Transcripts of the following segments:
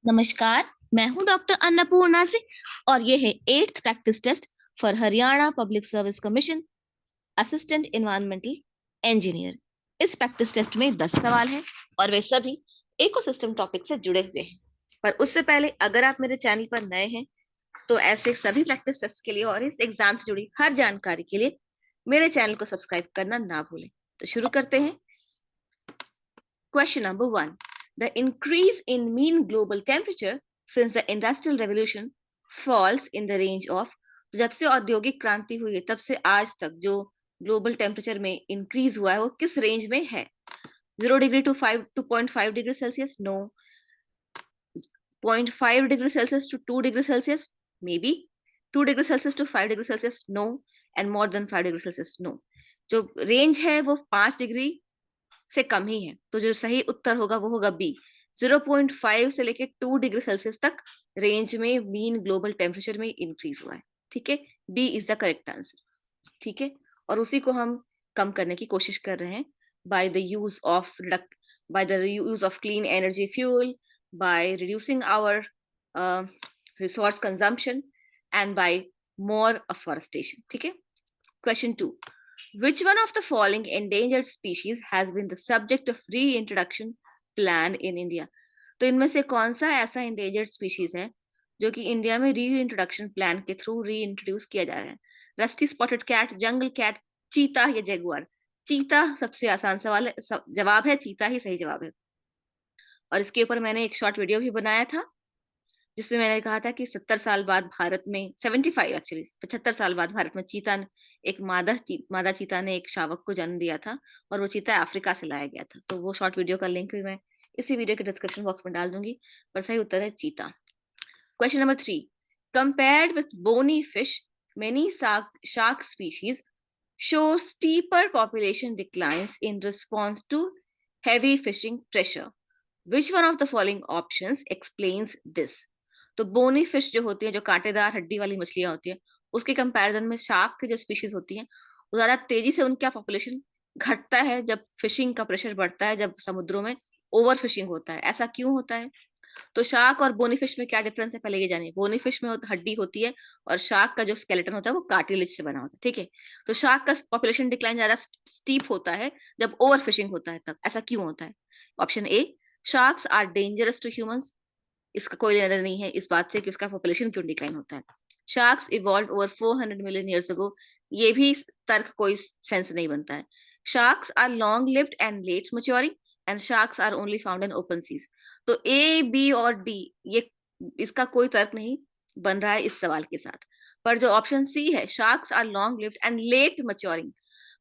नमस्कार। मैं हूं डॉक्टर अन्नपूर्णा से और ये है 8th practice test for Haryana public service commission assistant environmental engineer. इस प्रैक्टिस टेस्ट में 10 सवाल हैं और वे सभी इकोसिस्टम टॉपिक से जुड़े हुए हैं। पर उससे पहले अगर आप मेरे चैनल पर नए हैं तो ऐसे सभी प्रैक्टिस टेस्ट के लिए और इस एग्जाम से जुड़ी हर जानकारी के लिए मेरे चैनल को सब्सक्राइब करना ना भूलें। तो शुरू करते हैं। Question number 1. The increase in mean global temperature since the Industrial Revolution falls in the range of, तो जब से औद्योगिक क्रांति हुई है तब से आज तक जो ग्लोबल टेम्परेचर में इंक्रीज हुआ है वो किस रेंज में है? 0 degree to 0.5 degree Celsius, no. 0.5 degree Celsius to 2 degree Celsius, may be. 2 degree Celsius to 5 degree Celsius, no. And more than 5 degree Celsius, no. जो रेंज है वो 5 डिग्री से कम ही है, तो जो सही उत्तर होगा वो होगा बी. 0.5 से लेके 2 डिग्री सेल्सियस तक रेंज में मीन ग्लोबल टेम्परेचर में इंक्रीज हुआ है. ठीक है, B is the correct answer. ठीक है, और उसी को हम कम करने की कोशिश कर रहे हैं by the use of clean energy fuel, by reducing our resource consumption and by more afforestation. ठीक है. Question 2. Which one of the following endangered species has been the subject of reintroduction plan in India? तो इनमें से कौन सा ऐसा endangered species है जो कि इंडिया में reintroduction plan के थ्रू reintroduce किया जा रहा है? Rusty spotted cat, jungle cat, cheetah या जगुआर? चीता सबसे आसान सवाल है, जवाब है चीता ही सही जवाब है. और इसके ऊपर मैंने एक शॉर्ट वीडियो भी बनाया था जिसमें मैंने कहा था कि 70 साल बाद भारत में 75 एक्चुअली 75 साल बाद भारत में चीता एक मादा चीता ने एक शावक को जन्म दिया था और वो चीता अफ्रीका से लाया गया था. तो वो शॉर्ट वीडियो का लिंक भी मैं इसी वीडियो के डिस्क्रिप्शन बॉक्स में डाल दूंगी. पर सही उत्तर है चीता. Question number 3. Compared with bony fish, many shark species show steeper population declines in response to heavy fishing pressure. Which one of the following options explains this? तो बोनी फिश जो होती है, जो कांटेदार हड्डी वाली मछलियां होती है, उसके कंपैरिजन में शार्क की जो स्पीशीज होती है वो ज्यादा तेजी से उनका पॉपुलेशन घटता है जब फिशिंग का प्रेशर बढ़ता है, जब समुद्रों में ओवर फिशिंग होता है. ऐसा क्यों होता है? तो शार्क और बोनी फिश में क्या डिफरेंस है पहले ये जानिए. बोनी फिश में हड्डी होती है और शार्क का जो स्केलेटन होता है वो कार्टिलेज से बना होता है. ठीक है, तो शार्क का पॉपुलेशन डिक्लाइन ज्यादा स्टीप होता है जब ओवर फिशिंग होता है तब. ऐसा क्यों होता है? Option A, sharks are dangerous to humans. इसका कोई लेना नहीं है इस बात से कि उसका पॉपुलेशन क्यों डिक्लाइन होता है. Sharks evolve over 400 million years ago. ये भी तर्क कोई सेंस नहीं बनता है. Sharks are long lived and late maturing and sharks are only found in open seas. तो ए, बी और डी ये इसका कोई तर्क नहीं बन रहा है इस सवाल के साथ. पर जो ऑप्शन सी है, sharks are long lived and late maturing,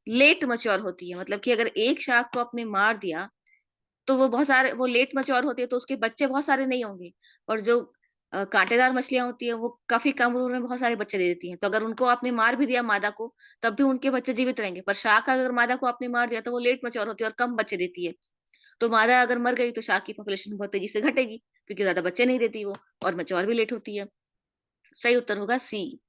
late mature होती है, मतलब कि अगर एक शार्क को आपने मार दिया तो वो बहुत सारे, वो लेट मैच्योर होती है तो उसके बच्चे बहुत सारे नहीं होंगे. और जो कांटेदार मछलियां होती है वो काफी कम उम्र में बहुत सारे बच्चे दे देती हैं. तो अगर उनको आपने मार भी दिया मादा को तब भी उनके बच्चे जीवित रहेंगे. पर शार्क अगर मादा को आपने मार दिया तो वो लेट मैच्योर होती है और कम बच्चे देती है. तो मादा अगर मर गई तो शार्क की पॉपुलेशन बहुत तेजी से घटेगी क्योंकि ज्यादा बच्चे नहीं देती वो, और मैच्योर भी लेट होती है. सही उत्तर होगा C,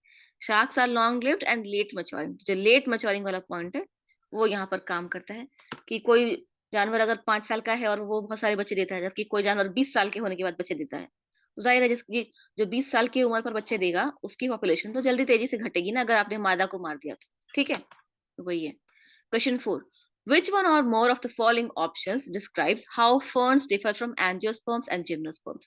sharks are long lived and late maturing. जो लेट मैच्योरिंग वाला पॉइंट है वो यहाँ पर काम करता है कि कोई जानवर अगर 5 साल का है और वो बहुत सारे बच्चे देता है, जबकि कोई जानवर 20 साल के होने के बाद बच्चे देता है, तो जाहिर है जिसकी जो 20 साल की उम्र पर बच्चे देगा उसकी पॉपुलेशन तो जल्दी तेजी से घटेगी ना अगर आपने मादा को मार दिया तो. ठीक है, तो वही है. Question 4. Which one or more of the following options describes how ferns differ from angiosperms and gymnosperms?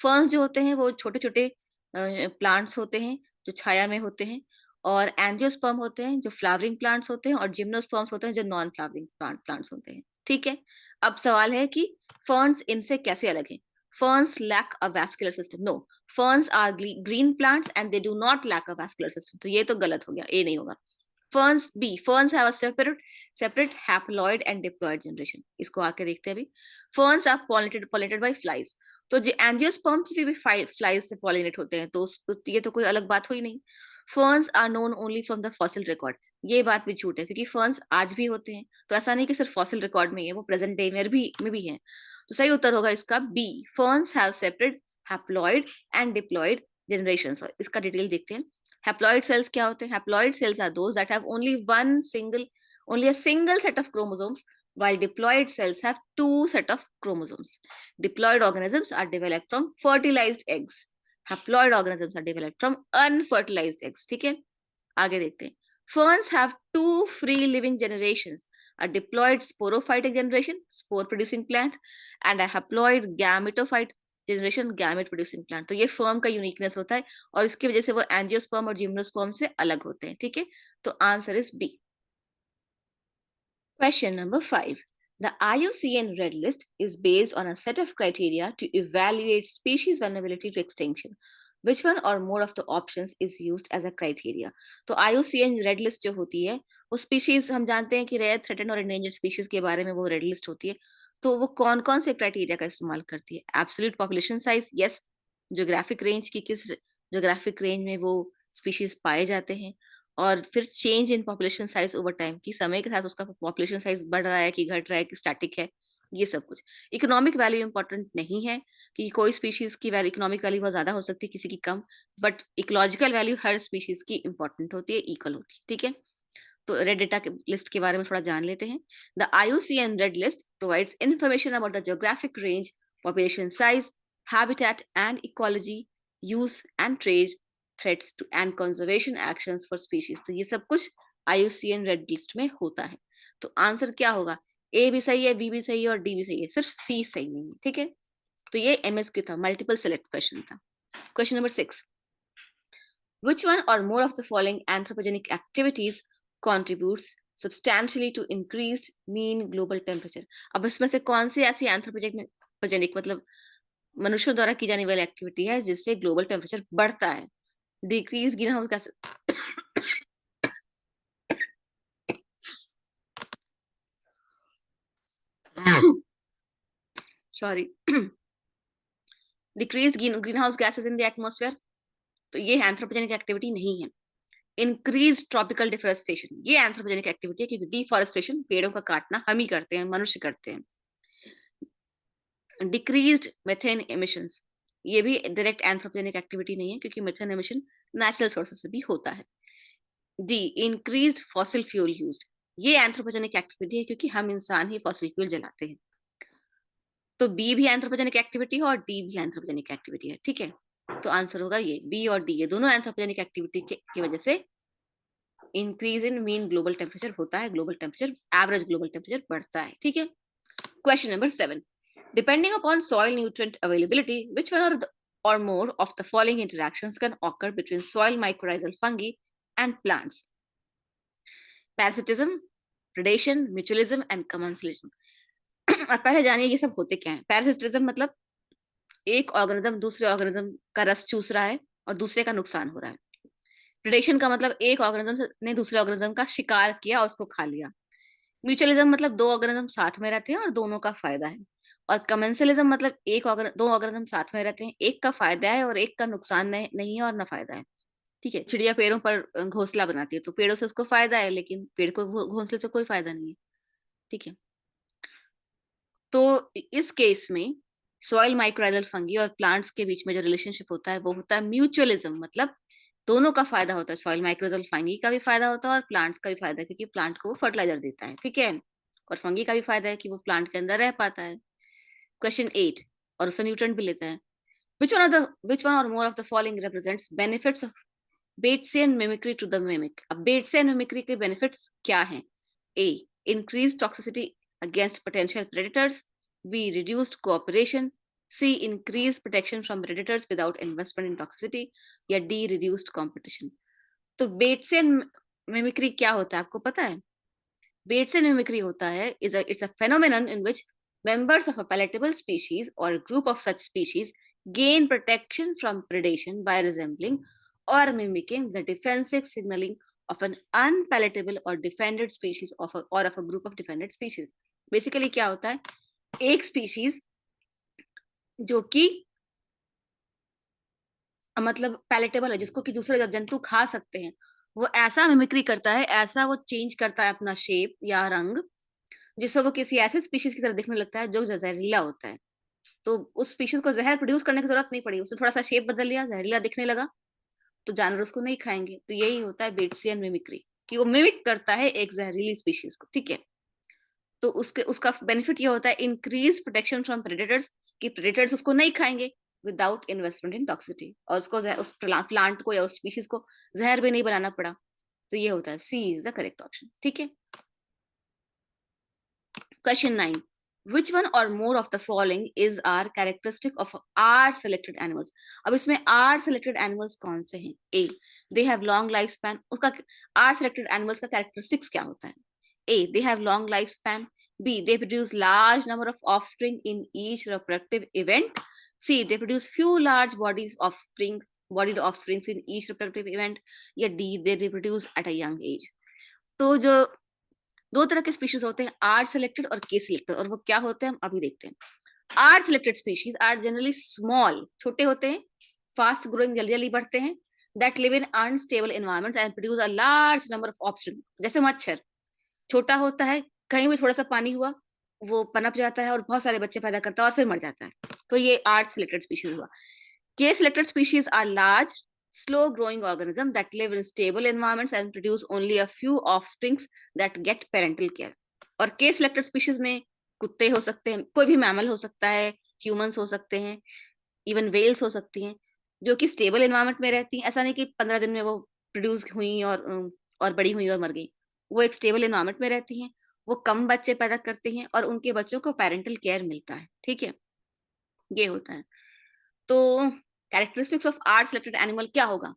ferns जो होते हैं वो छोटे छोटे प्लांट्स होते हैं जो छाया में होते हैं, और एंजियोस्पर्म होते हैं जो फ्लावरिंग प्लांट्स होते हैं, और जिम्नोस्पर्म्स होते हैं जो नॉन फ्लावरिंग प्लांट्स होते हैं. ठीक है, अब सवाल है कि ferns इनसे कैसे अलग हैं. ferns lack a vascular system. No, ferns are green plants and they do not lack a vascular system. तो ये तो गलत हो गया, ए नहीं होगा. ferns, B, ferns have a separate haploid and diploid generation. इसको आके देखते हैं अभी. ferns are pollinated by flies. तो जो एंजियोस्पर्म्स भी फ्लाइज से पॉलिनेट होते हैं, तो ये तो कोई अलग बात हुई नहीं. ferns are known only from the fossil record. ये बात भी झूठ है क्योंकि ferns आज भी होते हैं, तो ऐसा नहीं कि सिर्फ फॉसिल रिकॉर्ड में ही है, वो प्रेजेंट डे में भी है. तो सही उत्तर होगा इसका B, ferns have separate haploid and diploid generations. इसका डिटेल देखते हैं. Haploid cells क्या होते हैं? Haploid cells are those that have only a single set of chromosomes while diploid cells have two set of chromosomes. Diploid organisms are developed from fertilized eggs. Haploid organisms are developed from unfertilized eggs. ठीक है, आगे देखते हैं. Ferns have two free living generations, a diploid sporophytic generation, spore producing plant, and a haploid gametophyte generation, gamete producing plant. तो ये firm का uniqueness होता है और इसकी वजह से वो एंजियोस्पर्म और जिम्नोस्पर्म से अलग होते हैं. ठीक है, तो answer is B. Question number 5. The IUCN Red List is based on a set of criteria to evaluate species vulnerability to extinction. Which one or more of the options is used as a criteria? तो IUCN Red List जो होती है वो species हम जानते हैं कि rare, threatened और endangered species के बारे में वो red list होती है. तो वो कौन कौन से criteria का इस्तेमाल करती है? Absolute population size, yes. Geographic range की किस geographic range में वो species पाए जाते हैं, और फिर change in population size over time कि समय के साथ उसका पॉपुलेशन साइज बढ़ रहा है कि घट रहा है कि स्टैटिक है, ये सब कुछ. इकोनॉमिक वैल्यू इंपॉर्टेंट नहीं है कि कोई स्पीशीज की वैल्यू, इकोनॉमिक वैल्यू बहुत ज्यादा हो सकती है, किसी की कम, बट इकोलॉजिकल वैल्यू हर स्पीशीज की इंपॉर्टेंट होती है, इक्वल होती है. ठीक है, तो रेड डेटा के लिस्ट के बारे में थोड़ा जान लेते हैं. The IUCN red list provides information about the geographic range, population size, habitat and ecology, use and trade, threats to and conservation actions for species. तो ये सब कुछ IUCN रेड लिस्ट में होता है. तो आंसर क्या होगा? ए भी सही है, बी भी सही है और डी भी सही है, सिर्फ सी सही नहीं है. ठीक है, तो ये MSQ था, मल्टीपल सेलेक्ट क्वेश्चन था. Question number 6. Which one or more of the following anthropogenic activities contributes substantially to increased mean global temperature? अब इसमें से कौन सी ऐसी एंथ्रोपोजेनिक मतलब मनुष्यों द्वारा की जाने वाली एक्टिविटी है जिससे ग्लोबल टेम्परेचर बढ़ता है? Decrease green house gas, sorry, decrease green house gases in the atmosphere. तो ये एंथ्रोपोजेनिक एक्टिविटी नहीं है. इंक्रीज ट्रॉपिकल डिफोरेस्टेशन, ये एंथ्रोपोजेनिक एक्टिविटी है क्योंकि डिफोरेस्टेशन, पेड़ों का काटना हम ही करते हैं, मनुष्य करते हैं. डिक्रीज्ड मेथेन एमिशंस, ये भी डायरेक्ट एंथ्रोपोजेनिक एक्टिविटी नहीं है क्योंकि मेथेन एमिशन नेचुरल सोर्सेस से भी होता है. D, increased fossil fuel used, ये एंथ्रोपोजेनिक एक्टिविटी है क्योंकि हम इंसान ही फॉसिल फ्यूल जलाते हैं. तो बी भी एंथ्रोपोजेनिक एक्टिविटी है और डी भी एंथ्रोपोजेनिक एक्टिविटी है. ठीक है, तो आंसर होगा ये बी और डी, ये दोनों एंथ्रोपोजेनिक एक्टिविटी की वजह से increase in mean global temperature होता है, global temperature, average global temperature बढ़ता है. ठीक है, question number 7. Depending upon soil nutrient availability, which one or more of the following interactions can occur between soil mycorrhizal fungi and plants? Parasitism, predation, mutualism and commensalism. अब पहले जानिए ये सब होते क्या है. पैरासिटिज्म मतलब एक ऑर्गेनिज्म दूसरे ऑर्गेनिज्म का रस चूस रहा है और दूसरे का नुकसान हो रहा है. प्रेडेशन का मतलब एक ऑर्गेनिज्म ने दूसरे ऑर्गेनिज्म का शिकार किया, उसको खा लिया. म्यूचुअलिज्म मतलब दो ऑर्गेनिज्म साथ में रहते हैं और दोनों का फायदा है. और कमेंसलिज्म मतलब दो ऑर्गेनिज्म साथ में रहते हैं, एक का फायदा है और एक का नुकसान नहीं है और ना फायदा है. ठीक है, चिड़िया पेड़ों पर घोंसला बनाती है तो पेड़ों से उसको फायदा है, लेकिन पेड़ को घोंसले से कोई फायदा नहीं है. ठीक है, तो इस केस में सॉइल माइक्रोराइजल फंगी और प्लांट्स के बीच में जो रिलेशनशिप होता है वो होता है म्यूचुअलिज्म, मतलब दोनों का फायदा होता है. सॉइल माइक्रोराइजल फंगी का भी फायदा होता है और प्लांट्स का भी फायदा है क्योंकि प्लांट को वो फर्टिलाइजर देता है. ठीक है, और फंगी का भी फायदा है कि वो प्लांट के अंदर रह पाता है. क्वेश्चन 8, और उससे न्यूट्रेंट भी लेता है. which one or more of the following represents benefits of Batesian mimicry to the mimic? अब Batesian mimicry के benefits क्या हैं? A, increased toxicity against potential predators. B, reduced cooperation. C, increased protection from predators without investment in toxicity. या D, reduced competition. तो Batesian mimicry क्या होता है आपको पता है? Batesian mimicry होता है it's a phenomenon in which members of a palatable species or a group of such species gain protection from predation by resembling or mimicking the defensive signaling of an unpalatable or defended species or of a group of defended species. Basically क्या होता है, एक species जो कि मतलब palatable है, जिसको कि दूसरे जंतु खा सकते हैं, वो ऐसा मिमिक्री करता है, ऐसा वो चेंज करता है अपना शेप या रंग, जिससे वो किसी ऐसे स्पीशीज की तरह दिखने लगता है जो जहरीला होता है. तो उस स्पीशीज को जहर प्रोड्यूस करने की जरूरत नहीं पड़ी, उसने थोड़ा सा शेप बदल लिया, जहरीला दिखने लगा, तो जानवर उसको नहीं खाएंगे. तो यही होता है बेट्सियन मिमिक्री, कि वो मिमिक करता है एक जहरीली स्पीशीज को. ठीक है, तो उसके उसका बेनिफिट ये होता है इंक्रीज प्रोटेक्शन फ्रॉम प्रेडेटर्स, कि प्रेडेटर्स उसको नहीं खाएंगे विदाउट इन्वेस्टमेंट इन टॉक्सिसिटी, और उसको उस प्लांट को या उस स्पीशीज को जहर भी नहीं बनाना पड़ा। तो ये होता है सी इज द करेक्ट ऑप्शन। ठीक है, question 9, which one or more of the following is are characteristic of R selected animals? अब इसमें R selected animals कौन से हैं? A, they have long lifespan, उसका R selected animals का characteristics क्या होता है? A, they have long lifespan. B, they produce large number of offspring in each reproductive event. C, they produce few large bodied offsprings in each reproductive event. या D, they reproduce at a young age. तो जो दो तरह के species होते हैं, R selected और के सिलेक्टेड, और वो क्या होते हैं हम अभी देखते हैं। R selected species are generally small, छोटे होते हैं, फास्ट ग्रोइंग, जल्दी जल्दी बढ़ते हैं, that live in unstable environments and produce a large number of offspring. जैसे मच्छर छोटा होता है, कहीं भी थोड़ा सा पानी हुआ वो पनप जाता है और बहुत सारे बच्चे पैदा करता है और फिर मर जाता है, तो ये आर सिलेक्टेड स्पीशीज हुआ। K selected species are large slow growing organism that live in stable environments and produce only a few offsprings that get parental care. और केस सिलेक्टेड स्पीशीज में कुत्ते हो सकते हैं, कोई भी मैमल हो सकता है, ह्यूमंस हो सकते हैं, इवन वेल्स हो सकती हैं, जो कि स्टेबल एनवायरनमेंट में रहती हैं। ऐसा नहीं कि 15 दिन में वो प्रोड्यूस हुई और बड़ी हुई और मर गई। वो एक स्टेबल एनवायरनमेंट में रहती हैं, वो कम बच्चे पैदा करती हैं और उनके बच्चों को पेरेंटल केयर मिलता है। ठीक है, ये होता है। तो characteristics of R selected animal क्या होगा?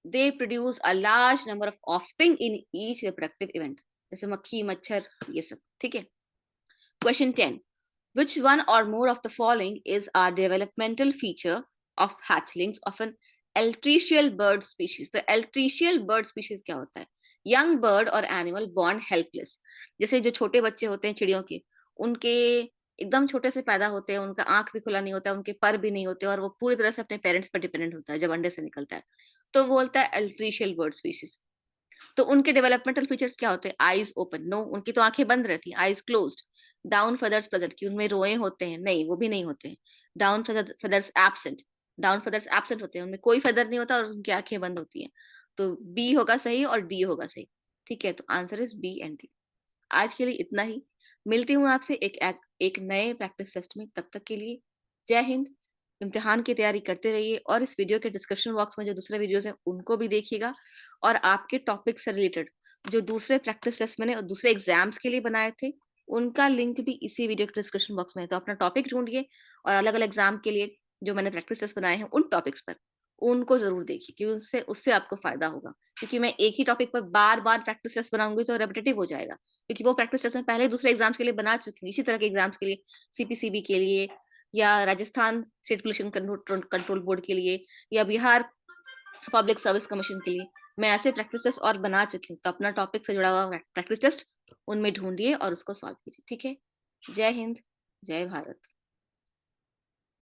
They produce a large number of offspring in each reproductive event, जैसे मक्खी, मच्छर, ये सब। ठीक है, question 10, which one or more of the following is a developmental feature of hatchlings of an altricial bird species? तो altricial bird species क्या होता है? young bird और animal born helpless, जैसे जो छोटे बच्चे होते हैं चिड़ियों के, उनके एकदम छोटे से पैदा होते हैं, उनका आंख भी खुला नहीं होता, उनके पर भी नहीं होते और वो पूरी तरह से अपने पेरेंट्स पर डिपेंडेंट होता है जब अंडे से निकलता है, तो वो बोलता है अल्ट्रीशियल बर्ड स्पीशीज। तो उनके डेवलपमेंटल फीचर्स क्या होते हैं? आईज ओपन, नो, उनकी तो आंखें बंद रहती हैं, eyes closed. Down feathers present, कि उनमें रोए होते हैं? नहीं, वो भी नहीं होते हैं। Down feathers absent, down feathers absent होते हैं, उनमें कोई फेदर नहीं होता और उनकी आंखें बंद होती हैं। तो बी होगा सही और डी होगा सही। ठीक है, तो answer is B and D. आज के लिए इतना ही, मिलती हूँ आपसे एक नए प्रैक्टिस टेस्ट में। तब तक के लिए जय हिंद। इम्तिहान की तैयारी करते रहिए और इस वीडियो के डिस्क्रिप्शन बॉक्स में जो दूसरे वीडियोस हैं उनको भी देखिएगा, और आपके टॉपिक से रिलेटेड जो दूसरे प्रैक्टिस टेस्ट मैंने और दूसरे एग्जाम्स के लिए बनाए थे उनका लिंक भी इसी वीडियो के डिस्क्रिप्शन बॉक्स में है। तो अपना टॉपिक ढूंढिए और अलग अलग एग्जाम के लिए जो मैंने प्रैक्टिस टेस्ट बनाए हैं उन टॉपिक्स पर उनको जरूर देखिए, क्योंकि उससे उससे आपको फायदा होगा। क्योंकि मैं एक ही टॉपिक पर बार बार प्रैक्टिस टेस्ट बनाऊंगी तो रेपिटेटिव हो जाएगा, क्योंकि वो प्रैक्टिस टेस्ट मैं पहले दूसरे एग्जाम्स के लिए बना चुकी हूँ, इसी तरह के एग्जाम्स के लिए, सीपीसीबी के लिए, या Rajasthan state pollution control board के लिए, या बिहार पब्लिक सर्विस कमीशन के लिए मैं ऐसे प्रैक्टिस टेस्ट और बना चुकी हूँ। तो अपना टॉपिक से जुड़ा हुआ प्रैक्टिस टेस्ट उनमें ढूंढिए और उसको सॉल्व कीजिए। ठीक है, जय हिंद, जय भारत।